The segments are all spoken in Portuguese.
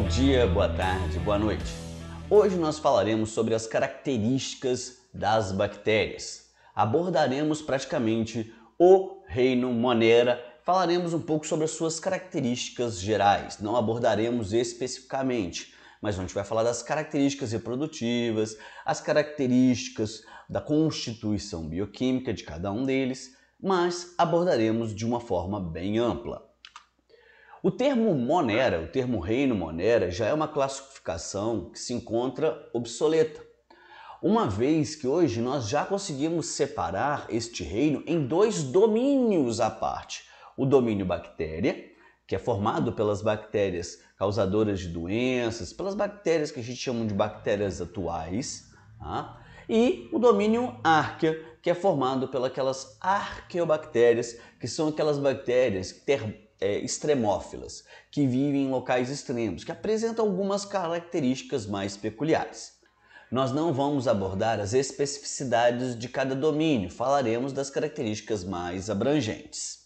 Bom dia, boa tarde, boa noite. Hoje nós falaremos sobre as características das bactérias. Abordaremos praticamente o reino Monera, falaremos um pouco sobre as suas características gerais, não abordaremos especificamente, mas a gente vai falar das características reprodutivas, as características da constituição bioquímica de cada um deles, mas abordaremos de uma forma bem ampla. O termo Monera, o termo reino Monera, já é uma classificação que se encontra obsoleta, uma vez que hoje nós já conseguimos separar este reino em dois domínios à parte. O domínio bactéria, que é formado pelas bactérias causadoras de doenças, pelas bactérias que a gente chama de bactérias atuais, tá? E o domínio árquea, que é formado pelas arqueobactérias, que são aquelas bactérias extremófilas, que vivem em locais extremos, que apresentam algumas características mais peculiares. Nós não vamos abordar as especificidades de cada domínio, falaremos das características mais abrangentes.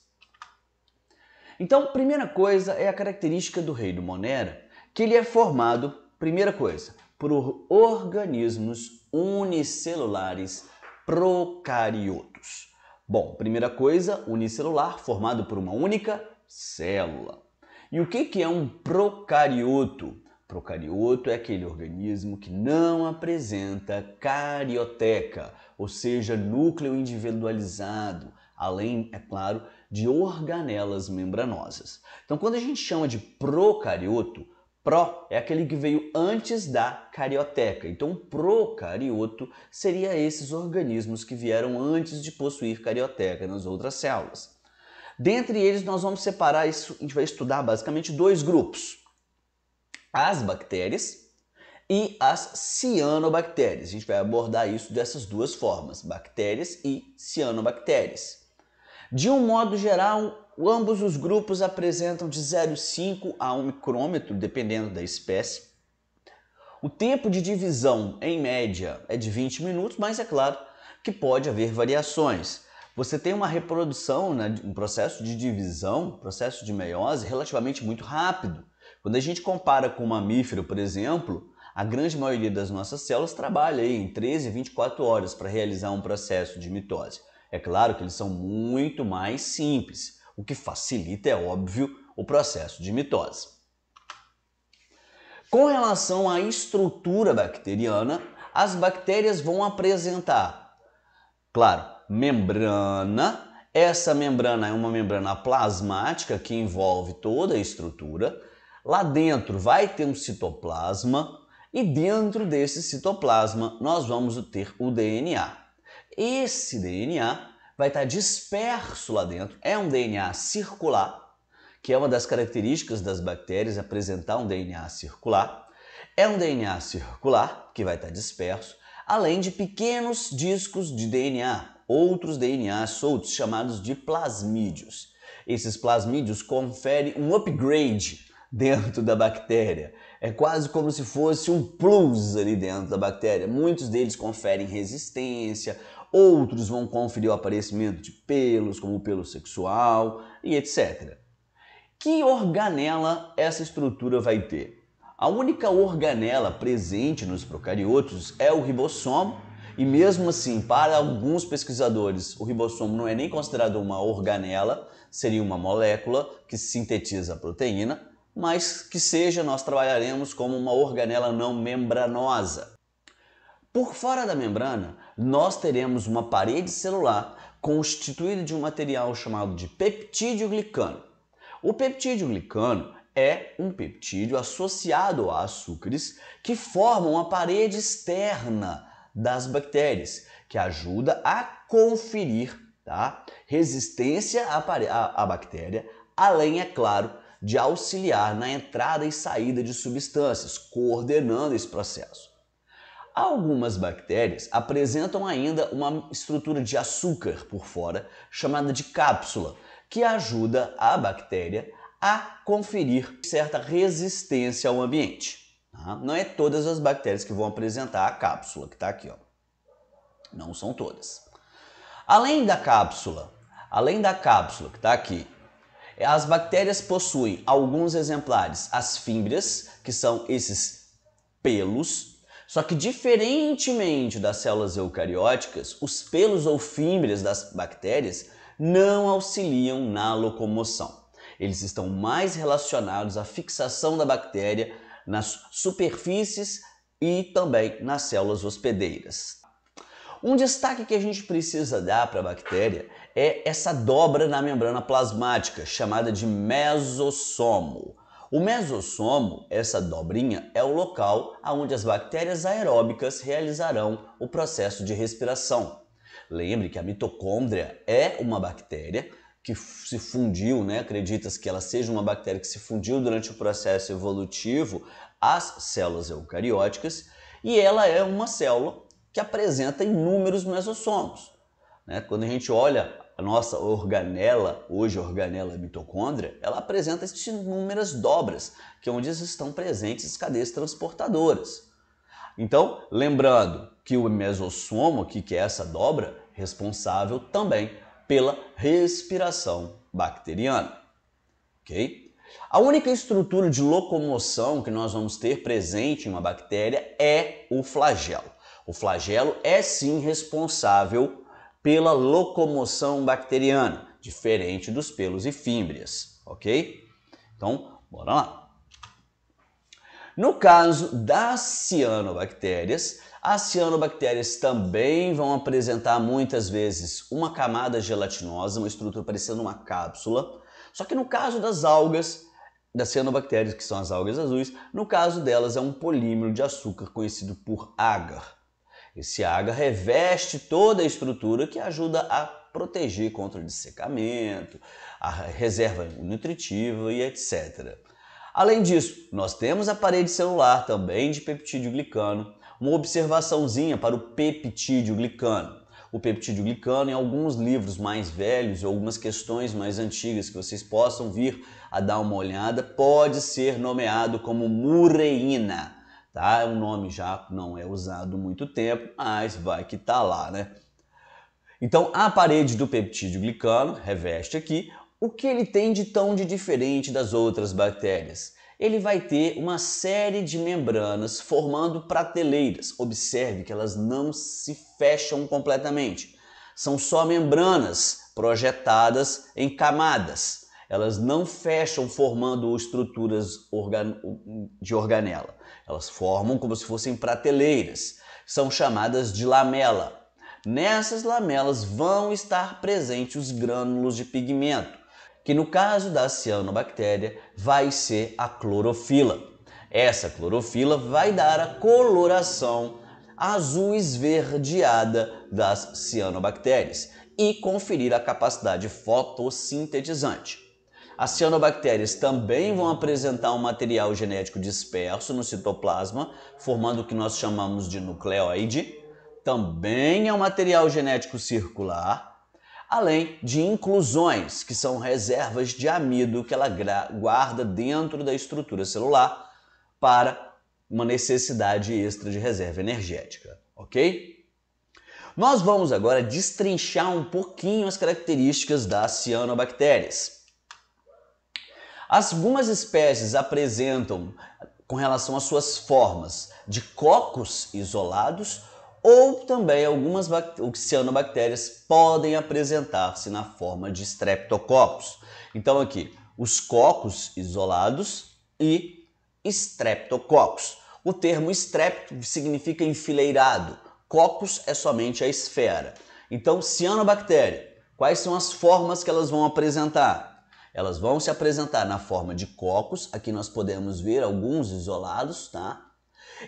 Então, primeira coisa é a característica do reino Monera, que ele é formado, primeira coisa, por organismos unicelulares procariotos. Bom, primeira coisa, unicelular, formado por uma única célula. E o que é um procarioto? Procarioto é aquele organismo que não apresenta carioteca, ou seja, núcleo individualizado, além, é claro, de organelas membranosas. Então, quando a gente chama de procarioto, pró é aquele que veio antes da carioteca. Então, procarioto seria esses organismos que vieram antes de possuir carioteca nas outras células. Dentre eles, nós vamos separar isso, a gente vai estudar basicamente dois grupos. As bactérias e as cianobactérias. A gente vai abordar isso dessas duas formas, bactérias e cianobactérias. De um modo geral, ambos os grupos apresentam de 0,5 a 1 micrômetro, dependendo da espécie. O tempo de divisão, em média, é de 20 minutos, mas é claro que pode haver variações. Você tem uma reprodução, um processo de divisão, processo de meiose, relativamente muito rápido. Quando a gente compara com um mamífero, por exemplo, a grande maioria das nossas células trabalha aí em 13 a 24 horas para realizar um processo de mitose. É claro que eles são muito mais simples, o que facilita, é óbvio, o processo de mitose. Com relação à estrutura bacteriana, as bactérias vão apresentar, claro, membrana. Essa membrana é uma membrana plasmática que envolve toda a estrutura. Lá dentro vai ter um citoplasma e dentro desse citoplasma nós vamos ter o DNA. Esse DNA vai estar disperso lá dentro, é um DNA circular, que é uma das características das bactérias, apresentar um DNA circular. É um DNA circular que vai estar disperso, além de pequenos discos de DNA, outros DNA soltos, chamados de plasmídios. Esses plasmídios conferem um upgrade dentro da bactéria. É quase como se fosse um plus ali dentro da bactéria. Muitos deles conferem resistência, outros vão conferir o aparecimento de pelos, como o pelo sexual e etc. Que organela essa estrutura vai ter? A única organela presente nos procariotos é o ribossomo, e mesmo assim, para alguns pesquisadores, o ribossomo não é nem considerado uma organela, seria uma molécula que sintetiza a proteína, mas que seja, nós trabalharemos como uma organela não membranosa. Por fora da membrana, nós teremos uma parede celular constituída de um material chamado de peptídeo-glicano. O peptídeo-glicano é um peptídeo associado a açúcares que formam a parede externa das bactérias, que ajuda a conferir, tá, resistência à bactéria, além, é claro, de auxiliar na entrada e saída de substâncias, coordenando esse processo. Algumas bactérias apresentam ainda uma estrutura de açúcar por fora, chamada de cápsula, que ajuda a bactéria a conferir certa resistência ao ambiente. Tá? Não é todas as bactérias que vão apresentar a cápsula, que está aqui, ó. Não são todas. Além da cápsula que está aqui, As bactérias possuem alguns exemplares as fímbrias, que são esses pelos, só que diferentemente das células eucarióticas, os pelos ou fímbrias das bactérias não auxiliam na locomoção. Eles estão mais relacionados à fixação da bactéria nas superfícies e também nas células hospedeiras. Um destaque que a gente precisa dar para a bactéria é essa dobra na membrana plasmática, chamada de mesossomo. O mesossomo, essa dobrinha, é o local onde as bactérias aeróbicas realizarão o processo de respiração. Lembre que a mitocôndria é uma bactéria que se fundiu, acredita-se que ela seja uma bactéria que se fundiu durante o processo evolutivo às células eucarióticas, e ela é uma célula que apresenta inúmeros mesossomos. Quando a gente olha a nossa organela, hoje a organela mitocôndria, ela apresenta inúmeras dobras, que é onde estão presentes as cadeias transportadoras. Então, lembrando que o mesossomo, que é essa dobra, responsável também pela respiração bacteriana. Ok? A única estrutura de locomoção que nós vamos ter presente em uma bactéria é o flagelo. O flagelo é sim responsável pela locomoção bacteriana, diferente dos pelos e fímbrias, ok? Então, bora lá. No caso das cianobactérias, as cianobactérias também vão apresentar muitas vezes uma camada gelatinosa, uma estrutura parecendo uma cápsula, só que no caso das algas, das cianobactérias, que são as algas azuis, no caso delas é um polímero de açúcar conhecido por agar. Esse agar reveste toda a estrutura que ajuda a proteger contra o dessecamento, a reserva nutritiva e etc. Além disso, nós temos a parede celular também de peptídeo glicano, uma observaçãozinha para o peptídeo glicano. O peptídeo glicano, em alguns livros mais velhos e algumas questões mais antigas que vocês possam vir a dar uma olhada, pode ser nomeado como mureína. Tá? O nome já não é usado há muito tempo, mas vai que tá lá, Então, a parede do peptídeo glicano reveste aqui o que ele tem de tão diferente das outras bactérias. Ele vai ter uma série de membranas formando prateleiras. Observe que elas não se fecham completamente. São só membranas projetadas em camadas. Elas não fecham formando estruturas de organela. Elas formam como se fossem prateleiras. São chamadas de lamela. Nessas lamelas vão estar presentes os grânulos de pigmento, que no caso da cianobactéria vai ser a clorofila. Essa clorofila vai dar a coloração azul esverdeada das cianobactérias e conferir a capacidade fotossintetizante. As cianobactérias também vão apresentar um material genético disperso no citoplasma, formando o que nós chamamos de nucleóide. Também é um material genético circular, além de inclusões, que são reservas de amido que ela guarda dentro da estrutura celular para uma necessidade extra de reserva energética, ok? Nós vamos agora destrinchar um pouquinho as características das cianobactérias. Algumas espécies apresentam, com relação às suas formas, de cocos isolados, ou também algumas cianobactérias podem apresentar-se na forma de streptococcus. Então aqui, os cocos isolados e streptococcus. O termo strepto significa enfileirado, coccus é somente a esfera. Então, cianobactéria, quais são as formas que elas vão apresentar? Elas vão se apresentar na forma de cocos, aqui nós podemos ver alguns isolados, tá?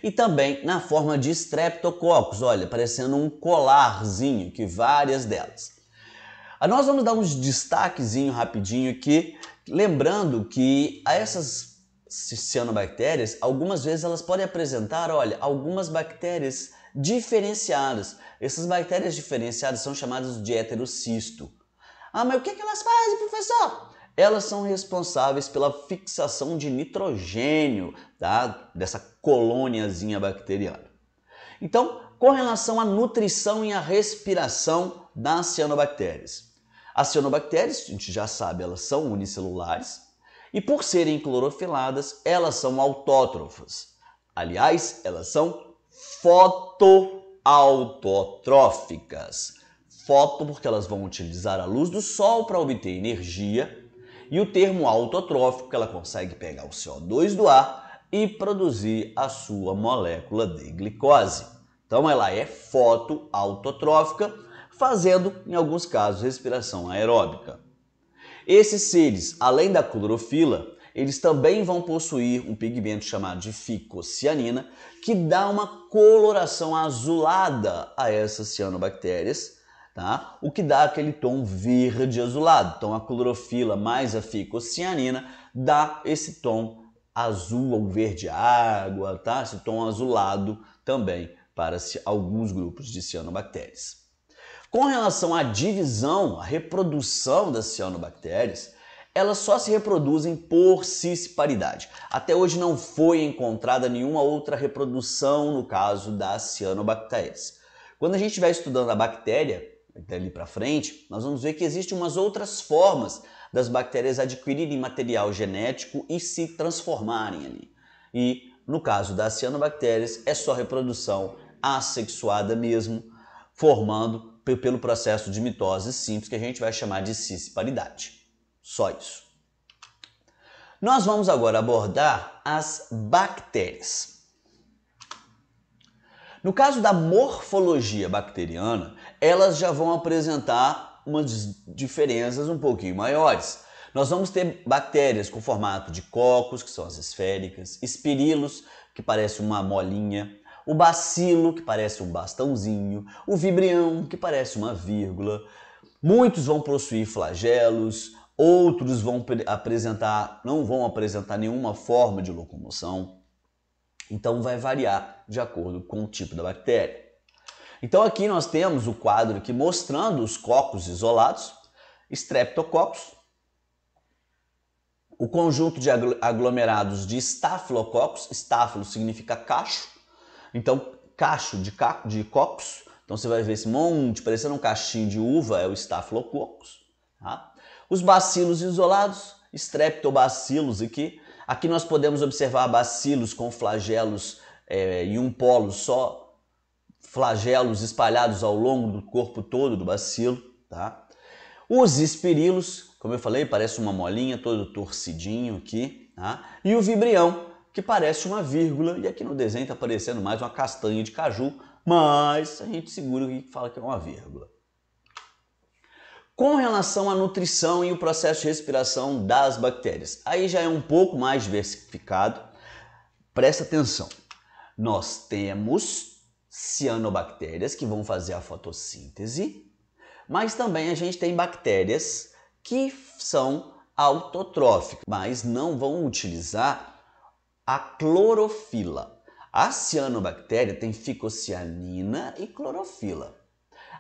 E também na forma de streptococcus, olha, parecendo um colarzinho, que várias delas. Nós vamos dar uns destaquezinho rapidinho aqui, lembrando que essas cianobactérias, algumas vezes elas podem apresentar, olha, algumas bactérias diferenciadas. Essas bactérias diferenciadas são chamadas de heterocisto. Mas o que elas fazem, professor? Elas são responsáveis pela fixação de nitrogênio, tá? Dessa colôniazinha bacteriana. Então, com relação à nutrição e à respiração das cianobactérias, As cianobactérias, a gente já sabe, elas são unicelulares e por serem clorofiladas, elas são autótrofas. Aliás, elas são fotoautotróficas. Foto porque elas vão utilizar a luz do sol para obter energia e o termo autotrófico que ela consegue pegar o CO2 do ar e produzir a sua molécula de glicose. Então ela é fotoautotrófica, fazendo, em alguns casos, respiração aeróbica. Esses seres, além da clorofila, eles também vão possuir um pigmento chamado de ficocianina, que dá uma coloração azulada a essas cianobactérias, tá? O que dá aquele tom verde azulado. Então a clorofila mais a ficocianina dá esse tom azul ou verde água, tá? Esse tom azulado também para alguns grupos de cianobactérias. Com relação à divisão, à reprodução das cianobactérias, elas só se reproduzem por cisparidade. Até hoje não foi encontrada nenhuma outra reprodução no caso das cianobactérias. Quando a gente estiver estudando a bactéria, dali para frente, nós vamos ver que existem umas outras formas das bactérias adquirirem material genético e se transformarem ali. E no caso das cianobactérias, é só reprodução assexuada mesmo, formando pelo processo de mitose simples, que a gente vai chamar de cisparidade. Só isso. Nós vamos agora abordar as bactérias. No caso da morfologia bacteriana, elas já vão apresentar umas diferenças um pouquinho maiores. Nós vamos ter bactérias com formato de cocos, que são as esféricas, espirilos, que parece uma molinha, o bacilo, que parece um bastãozinho, o vibrião, que parece uma vírgula. Muitos vão possuir flagelos, outros não vão apresentar nenhuma forma de locomoção. Então vai variar de acordo com o tipo da bactéria. Então aqui nós temos o quadro aqui mostrando os cocos isolados, Streptococcus, o conjunto de aglomerados de Staphylococcus, Staphylo significa cacho, então cacho de cocos, então você vai ver esse monte parecendo um cachinho de uva, é o Staphylococcus. Tá? Os bacilos isolados, Streptobacillus aqui nós podemos observar bacilos com flagelos em um polo só, flagelos espalhados ao longo do corpo todo do bacilo. Tá? Os espirilos, como eu falei, parece uma molinha, todo torcidinho aqui. Tá? E o vibrião, que parece uma vírgula, e aqui no desenho está parecendo mais uma castanha de caju, mas a gente segura e fala que é uma vírgula. Com relação à nutrição e o processo de respiração das bactérias, aí já é um pouco mais diversificado. Presta atenção, nós temos cianobactérias que vão fazer a fotossíntese, mas também a gente tem bactérias que são autotróficas, mas não vão utilizar a clorofila. A cianobactéria tem ficocianina e clorofila.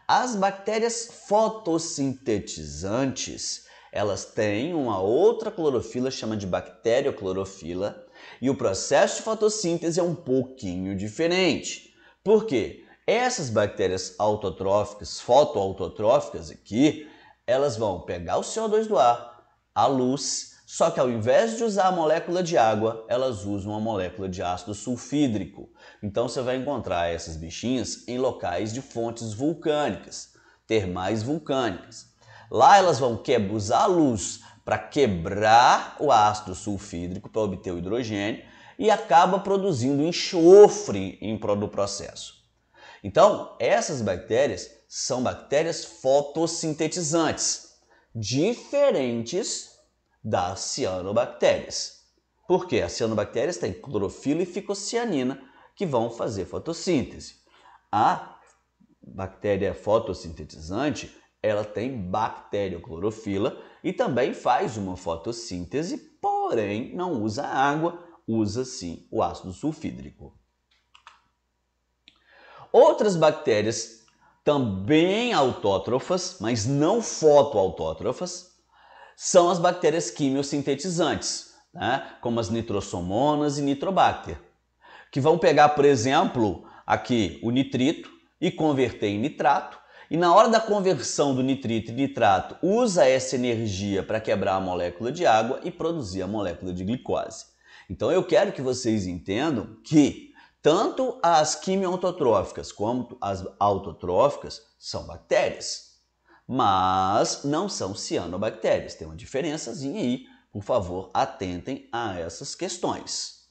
As bactérias fotossintetizantes, elas têm uma outra clorofila, chama de bacterioclorofila, e o processo de fotossíntese é um pouquinho diferente. Por quê? Essas bactérias autotróficas, fotoautotróficas aqui, elas vão pegar o CO2 do ar, a luz, só que ao invés de usar a molécula de água, elas usam a molécula de ácido sulfídrico. Então você vai encontrar essas bichinhas em locais de fontes vulcânicas, termais vulcânicas. Lá elas vão usar a luz para quebrar o ácido sulfídrico para obter o hidrogênio e acaba produzindo enxofre no processo. Então, essas bactérias são bactérias fotossintetizantes, diferentes das cianobactérias. Por quê? As cianobactérias têm clorofila e ficocianina que vão fazer fotossíntese. A bactéria fotossintetizante, ela tem bacterioclorofila e também faz uma fotossíntese, porém não usa água, usa sim o ácido sulfídrico. Outras bactérias também autótrofas, mas não fotoautótrofas, são as bactérias quimiosintetizantes, né? Como as nitrosomonas e nitrobacter, que vão pegar, por exemplo, aqui o nitrito e converter em nitrato e na hora da conversão do nitrito e nitrato usa essa energia para quebrar a molécula de água e produzir a molécula de glicose. Então eu quero que vocês entendam que tanto as quimioautotróficas quanto as autotróficas são bactérias, mas não são cianobactérias. Tem uma diferençazinha aí, por favor, atentem a essas questões.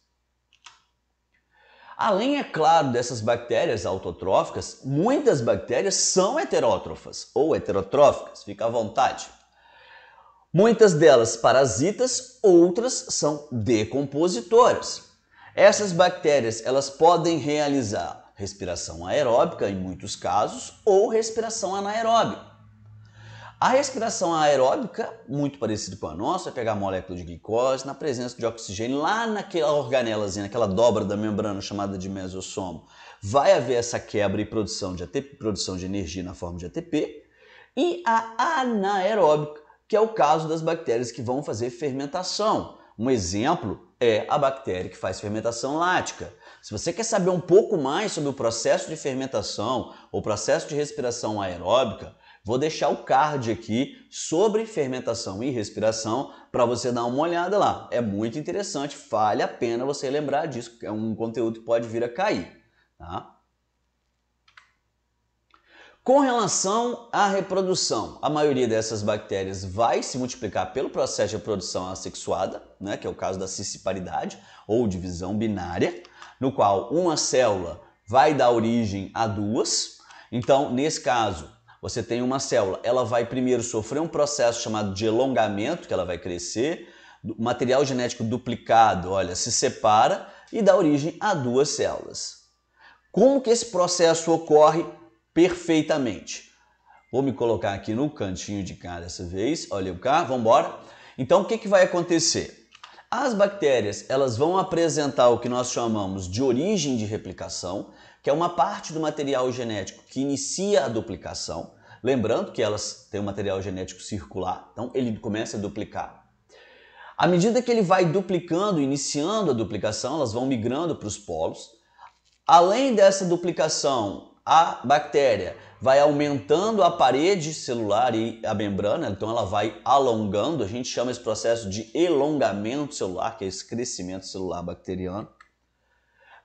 Além, é claro, dessas bactérias autotróficas, muitas bactérias são heterótrofas ou heterotróficas, fica à vontade. Muitas delas parasitas, outras são decompositoras. Essas bactérias elas podem realizar respiração aeróbica em muitos casos ou respiração anaeróbica. A respiração aeróbica, muito parecida com a nossa, é pegar a molécula de glicose na presença de oxigênio lá naquela organelazinha, naquela dobra da membrana chamada de mesossomo. Vai haver essa quebra e produção de ATP, produção de energia na forma de ATP. E a anaeróbica, que é o caso das bactérias que vão fazer fermentação. Um exemplo é a bactéria que faz fermentação lática. Se você quer saber um pouco mais sobre o processo de fermentação ou processo de respiração aeróbica, vou deixar o card aqui sobre fermentação e respiração para você dar uma olhada lá. É muito interessante, vale a pena você lembrar disso, é um conteúdo que pode vir a cair. Tá? Com relação à reprodução, a maioria dessas bactérias vai se multiplicar pelo processo de reprodução assexuada, né, que é o caso da cisparidade ou divisão binária, no qual uma célula vai dar origem a duas. Então, nesse caso, você tem uma célula, ela vai primeiro sofrer um processo chamado de elongamento, que ela vai crescer, o material genético duplicado, olha, se separa e dá origem a duas células. Como que esse processo ocorre perfeitamente? Vou me colocar aqui no cantinho de cá dessa vez, olha cá, vamos embora. Então, o que vai acontecer? As bactérias, elas vão apresentar o que nós chamamos de origem de replicação, que é uma parte do material genético que inicia a duplicação. Lembrando que elas têm um material genético circular, então ele começa a duplicar. À medida que ele vai duplicando, iniciando a duplicação, elas vão migrando para os polos. Além dessa duplicação, a bactéria vai aumentando a parede celular e a membrana, então ela vai alongando, a gente chama esse processo de elongamento celular, que é esse crescimento celular bacteriano.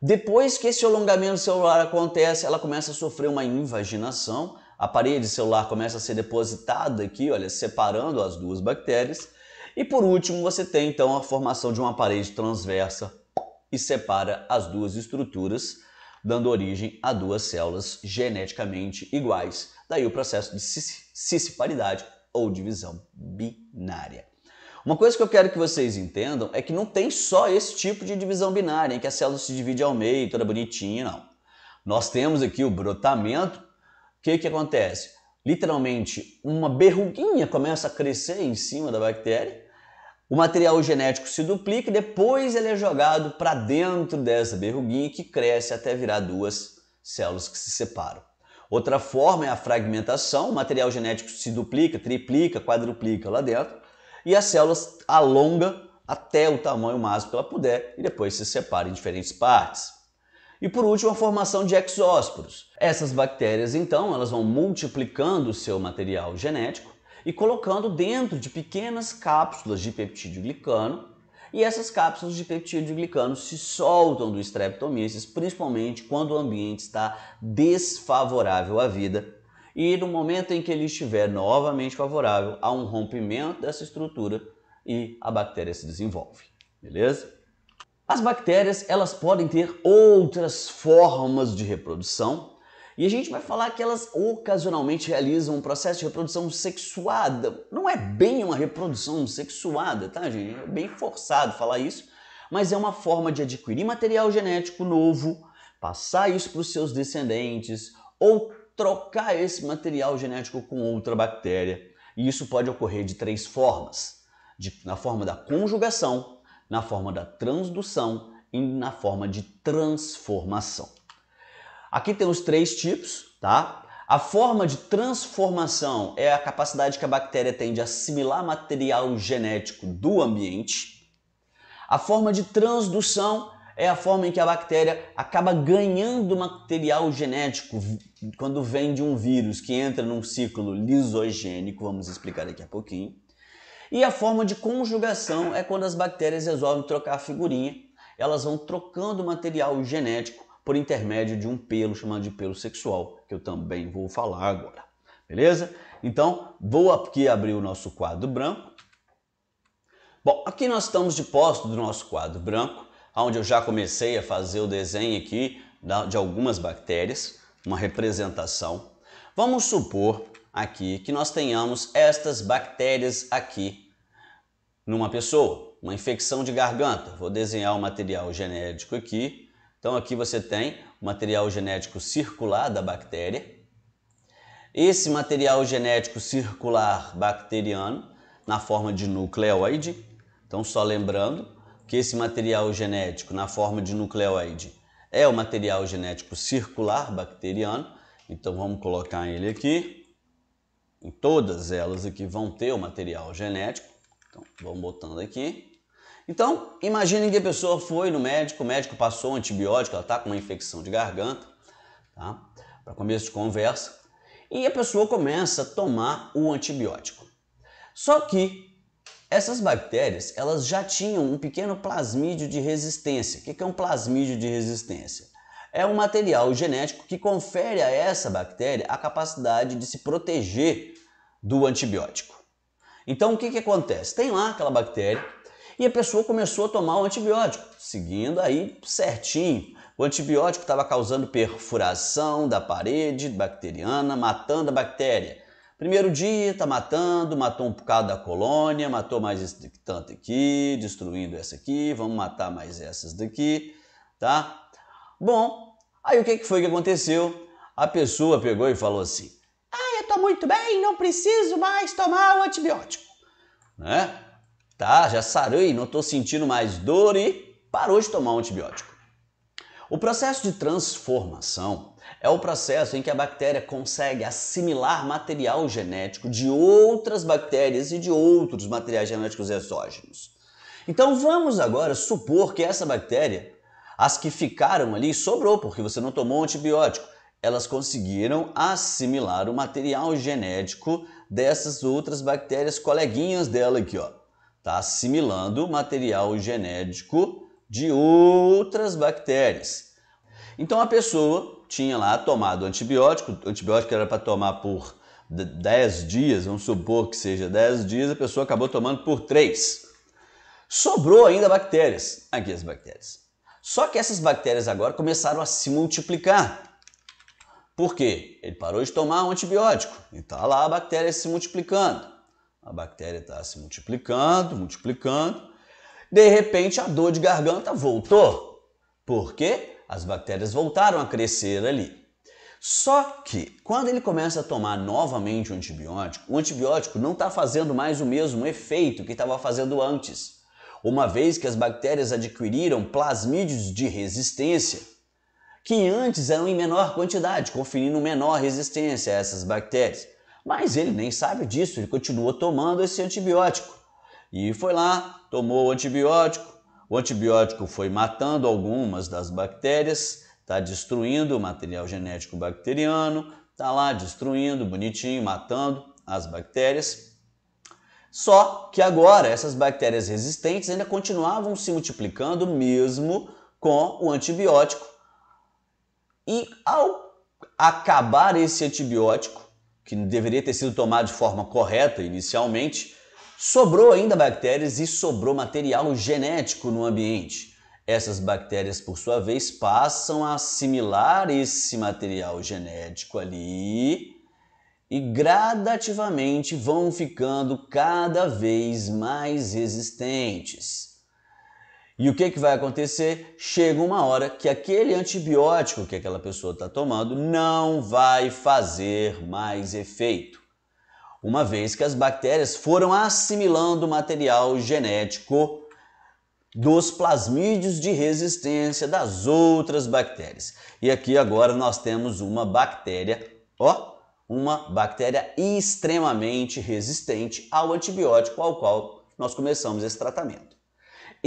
Depois que esse alongamento celular acontece, ela começa a sofrer uma invaginação, a parede celular começa a ser depositada aqui, olha, separando as duas bactérias. E por último, você tem então a formação de uma parede transversa e separa as duas estruturas, dando origem a duas células geneticamente iguais. Daí o processo de cisparidade ou divisão binária. Uma coisa que eu quero que vocês entendam é que não tem só esse tipo de divisão binária, em que a célula se divide ao meio, toda bonitinha, não. Nós temos aqui o brotamento. O que acontece? Literalmente, uma berruguinha começa a crescer em cima da bactéria, o material genético se duplica e depois ele é jogado para dentro dessa berruguinha que cresce até virar duas células que se separam. Outra forma é a fragmentação, o material genético se duplica, triplica, quadruplica lá dentro, e as células alongam até o tamanho máximo que ela puder e depois se separa em diferentes partes. E por último, a formação de exósporos. Essas bactérias, então, elas vão multiplicando o seu material genético e colocando dentro de pequenas cápsulas de peptídeo glicano, e essas cápsulas de peptídeo glicano se soltam do Streptomyces, principalmente quando o ambiente está desfavorável à vida. E no momento em que ele estiver novamente favorável, há um rompimento dessa estrutura e a bactéria se desenvolve, beleza? As bactérias, elas podem ter outras formas de reprodução e a gente vai falar que elas ocasionalmente realizam um processo de reprodução sexuada. Não é bem uma reprodução sexuada, tá, gente? É bem forçado falar isso, mas é uma forma de adquirir material genético novo, passar isso para os seus descendentes ou trocar esse material genético com outra bactéria. E isso pode ocorrer de três formas: na forma da conjugação, na forma da transdução e na forma de transformação. Aqui tem os três tipos, tá? A forma de transformação é a capacidade que a bactéria tem de assimilar material genético do ambiente. A forma de transdução é a forma em que a bactéria acaba ganhando material genético quando vem de um vírus que entra num ciclo lisogênico, vamos explicar daqui a pouquinho. E a forma de conjugação é quando as bactérias resolvem trocar figurinha, elas vão trocando material genético por intermédio de um pelo chamado de pelo sexual, que eu também vou falar agora, beleza? Então, vou aqui abrir o nosso quadro branco. Bom, aqui nós estamos de posse do nosso quadro branco, onde eu já comecei a fazer o desenho aqui de algumas bactérias, uma representação. Vamos supor aqui que nós tenhamos estas bactérias aqui numa pessoa, uma infecção de garganta. Vou desenhar o material genético aqui. Então aqui você tem o material genético circular da bactéria. Esse material genético circular bacteriano na forma de nucleoide. Então só lembrando que esse material genético na forma de nucleoide é o material genético circular bacteriano. Então vamos colocar ele aqui. Em todas elas aqui vão ter o material genético. Então vamos botando aqui. Então imaginem que a pessoa foi no médico, o médico passou um antibiótico, ela está com uma infecção de garganta, tá? Para começo de conversa, e a pessoa começa a tomar o antibiótico. Só que essas bactérias, elas já tinham um pequeno plasmídio de resistência. O que é um plasmídio de resistência? É um material genético que confere a essa bactéria a capacidade de se proteger do antibiótico. Então o que acontece? Tem lá aquela bactéria e a pessoa começou a tomar o antibiótico, seguindo aí certinho. O antibiótico estava causando perfuração da parede bacteriana, matando a bactéria. Primeiro dia está matando, matou um bocado da colônia, matou mais esse tanto aqui, destruindo essa aqui, vamos matar mais essas daqui, tá? Bom, aí o que foi que aconteceu? A pessoa pegou e falou assim, eu estou muito bem, não preciso mais tomar o antibiótico, né? Tá, já sarei, não estou sentindo mais dor e parou de tomar o antibiótico. O processo de transformação é o processo em que a bactéria consegue assimilar material genético de outras bactérias e de outros materiais genéticos exógenos. Então vamos agora supor que essa bactéria, as que ficaram ali, sobrou porque você não tomou antibiótico, elas conseguiram assimilar o material genético dessas outras bactérias coleguinhas dela aqui, ó. Tá assimilando o material genético de outras bactérias. Então a pessoa tinha lá tomado o antibiótico era para tomar por 10 dias, vamos supor que seja 10 dias, a pessoa acabou tomando por 3. Sobrou ainda bactérias, aqui as bactérias. Só que essas bactérias agora começaram a se multiplicar. Por quê? Ele parou de tomar um antibiótico e está lá a bactéria se multiplicando. A bactéria está se multiplicando. De repente a dor de garganta voltou. Por quê? As bactérias voltaram a crescer ali. Só que quando ele começa a tomar novamente o antibiótico não está fazendo mais o mesmo efeito que estava fazendo antes. Uma vez que as bactérias adquiriram plasmídios de resistência, que antes eram em menor quantidade, conferindo menor resistência a essas bactérias. Mas ele nem sabe disso, ele continua tomando esse antibiótico. E foi lá, tomou o antibiótico foi matando algumas das bactérias, está destruindo o material genético bacteriano, está lá destruindo, bonitinho, matando as bactérias. Só que agora essas bactérias resistentes ainda continuavam se multiplicando mesmo com o antibiótico. E ao acabar esse antibiótico, que deveria ter sido tomado de forma correta inicialmente, sobrou ainda bactérias e sobrou material genético no ambiente. Essas bactérias, por sua vez, passam a assimilar esse material genético ali e gradativamente vão ficando cada vez mais resistentes. E o que vai acontecer? Chega uma hora que aquele antibiótico que aquela pessoa está tomando não vai fazer mais efeito. Uma vez que as bactérias foram assimilando o material genético dos plasmídios de resistência das outras bactérias. E aqui agora nós temos uma bactéria extremamente resistente ao antibiótico ao qual nós começamos esse tratamento.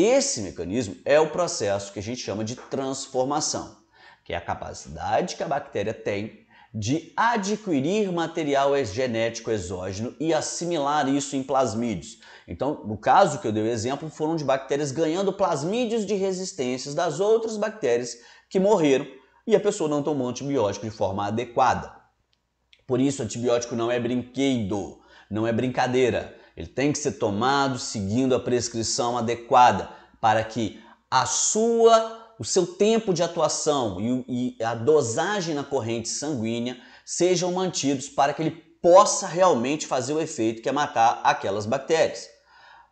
Esse mecanismo é o processo que a gente chama de transformação, que é a capacidade que a bactéria tem de adquirir material genético exógeno e assimilar isso em plasmídios. Então, no caso que eu dei o exemplo, foram de bactérias ganhando plasmídios de resistências das outras bactérias que morreram e a pessoa não tomou antibiótico de forma adequada. Por isso, antibiótico não é brinquedo, não é brincadeira. Ele tem que ser tomado seguindo a prescrição adequada para que o seu tempo de atuação e a dosagem na corrente sanguínea sejam mantidos para que ele possa realmente fazer o efeito que é matar aquelas bactérias.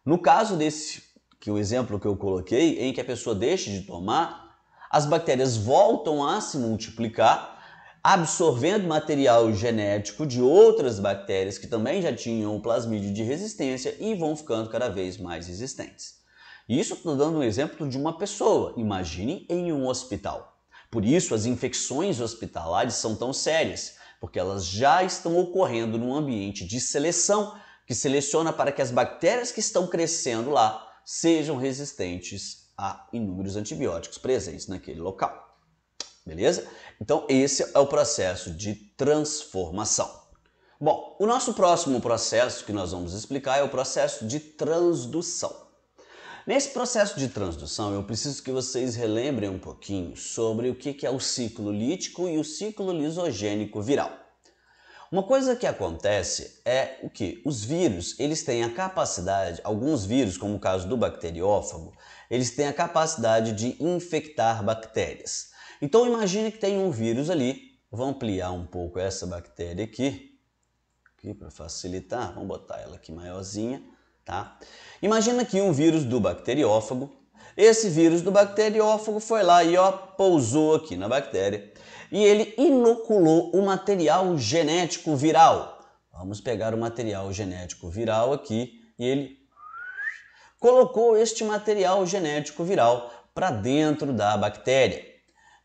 No caso o exemplo que eu coloquei, em que a pessoa deixa de tomar, as bactérias voltam a se multiplicar, absorvendo material genético de outras bactérias que também já tinham o plasmídio de resistência e vão ficando cada vez mais resistentes. Isso estou dando um exemplo de uma pessoa, imagine em um hospital. Por isso as infecções hospitalares são tão sérias, porque elas já estão ocorrendo num ambiente de seleção que seleciona para que as bactérias que estão crescendo lá sejam resistentes a inúmeros antibióticos presentes naquele local. Beleza? Então esse é o processo de transformação. Bom, o nosso próximo processo que nós vamos explicar é o processo de transdução. Nesse processo de transdução, eu preciso que vocês relembrem um pouquinho sobre o que é o ciclo lítico e o ciclo lisogênico viral. Uma coisa que acontece é o que? Os vírus, eles têm a capacidade, alguns vírus, como o caso do bacteriófago, eles têm a capacidade de infectar bactérias. Então imagine que tem um vírus ali, vou ampliar um pouco essa bactéria aqui para facilitar, vamos botar ela aqui maiorzinha, tá? Imagina aqui um vírus do bacteriófago, esse vírus do bacteriófago foi lá e pousou aqui na bactéria e ele inoculou o material genético viral. Vamos pegar o material genético viral aqui e ele colocou este material genético viral para dentro da bactéria.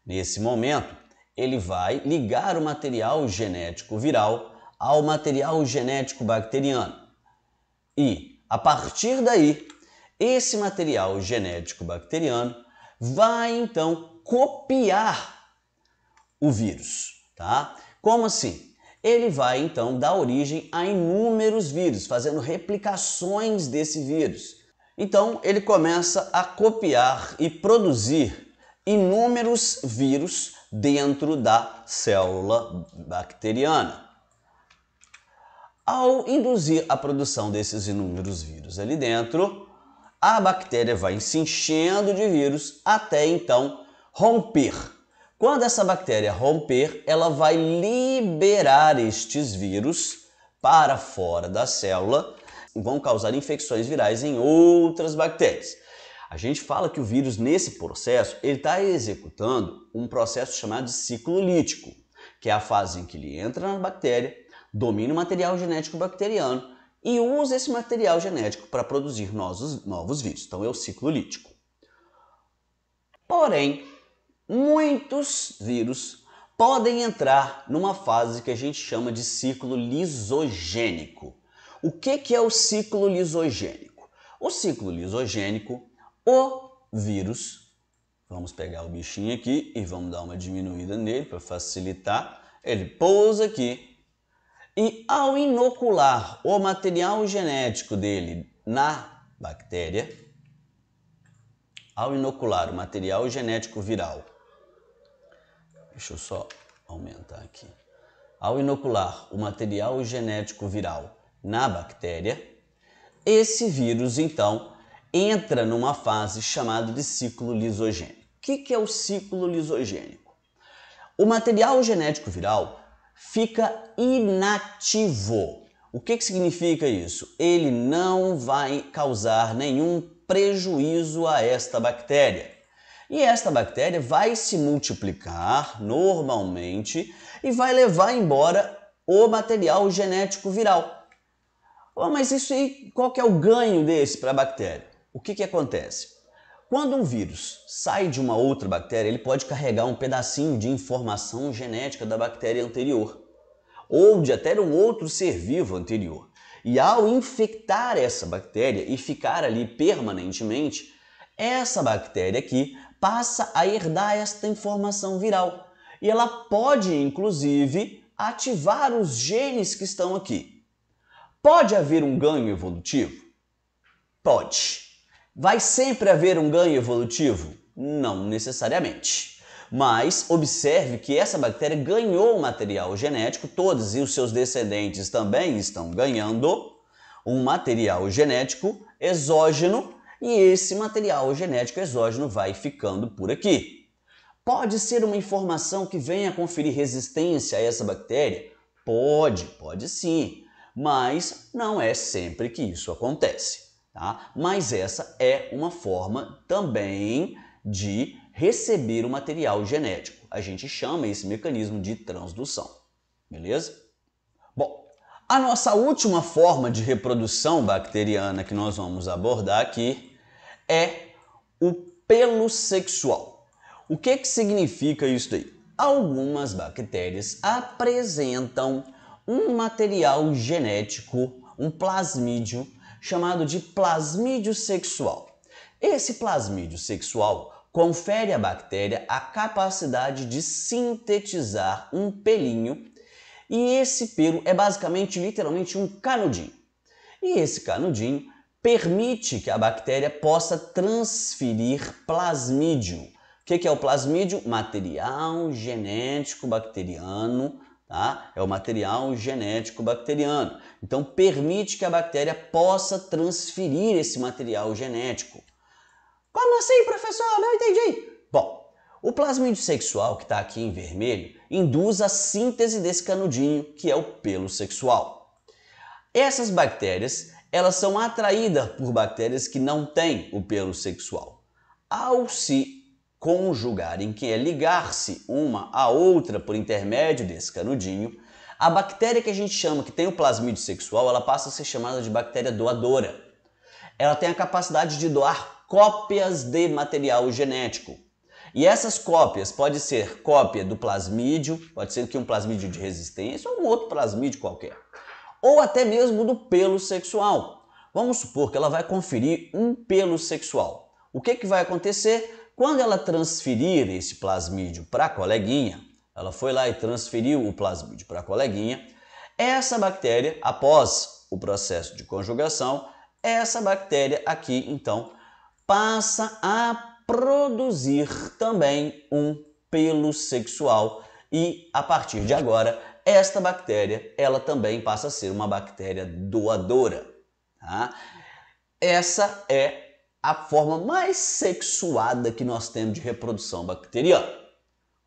Nesse momento, ele vai ligar o material genético viral ao material genético bacteriano. E, a partir daí, esse material genético bacteriano vai, então, copiar o vírus, tá? Como assim? Ele vai, então, dar origem a inúmeros vírus, fazendo replicações desse vírus. Então, ele começa a copiar e produzir inúmeros vírus dentro da célula bacteriana. Ao induzir a produção desses inúmeros vírus ali dentro, a bactéria vai se enchendo de vírus até então romper. Quando essa bactéria romper, ela vai liberar estes vírus para fora da célula e vão causar infecções virais em outras bactérias. A gente fala que o vírus, nesse processo, ele está executando um processo chamado de ciclo lítico, que é a fase em que ele entra na bactéria, domina o material genético bacteriano e usa esse material genético para produzir novos vírus. Então é o ciclo lítico. Porém, muitos vírus podem entrar numa fase que a gente chama de ciclo lisogênico. O que é o ciclo lisogênico? O ciclo lisogênico, o vírus, vamos pegar o bichinho aqui e vamos dar uma diminuída nele para facilitar, ele pousa aqui e ao inocular o material genético dele na bactéria, ao inocular o material genético viral, deixa eu só aumentar aqui, ao inocular o material genético viral na bactéria, esse vírus então entra numa fase chamada de ciclo lisogênico. O que é o ciclo lisogênico? O material genético viral fica inativo. O que significa isso? Ele não vai causar nenhum prejuízo a esta bactéria. E esta bactéria vai se multiplicar normalmente e vai levar embora o material genético viral. Oh, mas isso aí, qual que é o ganho desse para a bactéria? O que acontece? Quando um vírus sai de uma outra bactéria, ele pode carregar um pedacinho de informação genética da bactéria anterior, ou de até um outro ser vivo anterior. E ao infectar essa bactéria e ficar ali permanentemente, essa bactéria aqui passa a herdar esta informação viral. E ela pode, inclusive, ativar os genes que estão aqui. Pode haver um ganho evolutivo? Pode. Vai sempre haver um ganho evolutivo? Não necessariamente. Mas observe que essa bactéria ganhou um material genético, todos e os seus descendentes também estão ganhando um material genético exógeno, e esse material genético exógeno vai ficando por aqui. Pode ser uma informação que venha conferir resistência a essa bactéria? Pode sim, mas não é sempre que isso acontece, tá? Mas essa é uma forma também de receber o material genético. A gente chama esse mecanismo de transdução, beleza? Bom, a nossa última forma de reprodução bacteriana que nós vamos abordar aqui é o pelo sexual. O que significa isso daí? Algumas bactérias apresentam um material genético, um plasmídio, chamado de plasmídio sexual. Esse plasmídio sexual confere à bactéria a capacidade de sintetizar um pelinho, e esse pelo é basicamente, literalmente, um canudinho. E esse canudinho permite que a bactéria possa transferir plasmídio. O que é o plasmídio? Material genético bacteriano, tá? É o material genético bacteriano. Então, permite que a bactéria possa transferir esse material genético. Como assim, professor? Não entendi. Bom, o plasmídio sexual, que está aqui em vermelho, induz a síntese desse canudinho, que é o pelo sexual. Essas bactérias, elas são atraídas por bactérias que não têm o pelo sexual. Ao se conjugarem, que é ligar-se uma à outra por intermédio desse canudinho, a bactéria que a gente chama que tem o plasmídio sexual, ela passa a ser chamada de bactéria doadora. Ela tem a capacidade de doar cópias de material genético. E essas cópias pode ser cópia do plasmídio, pode ser que um plasmídio de resistência ou um outro plasmídio qualquer. Ou até mesmo do pelo sexual. Vamos supor que ela vai conferir um pelo sexual. O que vai acontecer? Quando ela transferir esse plasmídio para a coleguinha, ela foi lá e transferiu o plasmídio para a coleguinha, essa bactéria, após o processo de conjugação, essa bactéria aqui, então, passa a produzir também um pelo sexual e, a partir de agora, esta bactéria, ela também passa a ser uma bactéria doadora, tá? Essa é a forma mais sexuada que nós temos de reprodução bacteriana,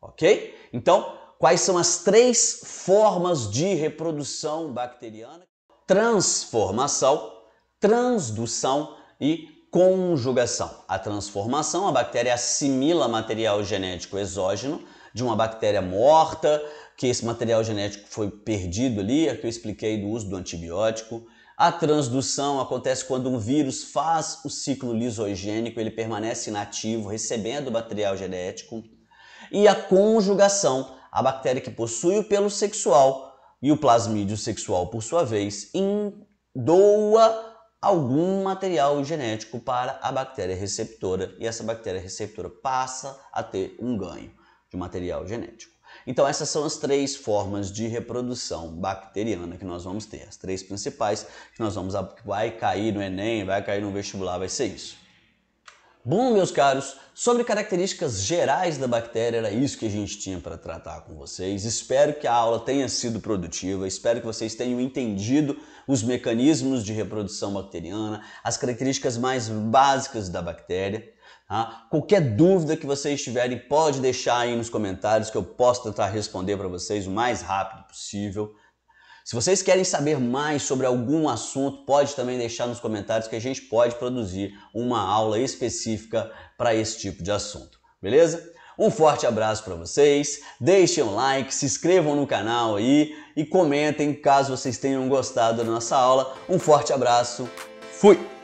ok? Então, quais são as 3 formas de reprodução bacteriana? Transformação, transdução e conjugação. A transformação, a bactéria assimila material genético exógeno de uma bactéria morta, que esse material genético foi perdido ali, é que eu expliquei do uso do antibiótico. A transdução acontece quando um vírus faz o ciclo lisogênico, ele permanece inativo, recebendo o material genético. E a conjugação, a bactéria que possui o pelo sexual e o plasmídio sexual, por sua vez, doa algum material genético para a bactéria receptora, e essa bactéria receptora passa a ter um ganho de material genético. Então essas são as 3 formas de reprodução bacteriana que nós vamos ter. As 3 principais que vai cair no Enem, vai cair no vestibular, vai ser isso. Bom, meus caros, sobre características gerais da bactéria, era isso que a gente tinha para tratar com vocês. Espero que a aula tenha sido produtiva, espero que vocês tenham entendido os mecanismos de reprodução bacteriana, as características mais básicas da bactéria. Tá? Qualquer dúvida que vocês tiverem, pode deixar aí nos comentários que eu posso tentar responder para vocês o mais rápido possível. Se vocês querem saber mais sobre algum assunto, pode também deixar nos comentários que a gente pode produzir uma aula específica para esse tipo de assunto, beleza? Um forte abraço para vocês, deixem um like, se inscrevam no canal aí e comentem caso vocês tenham gostado da nossa aula. Um forte abraço, fui!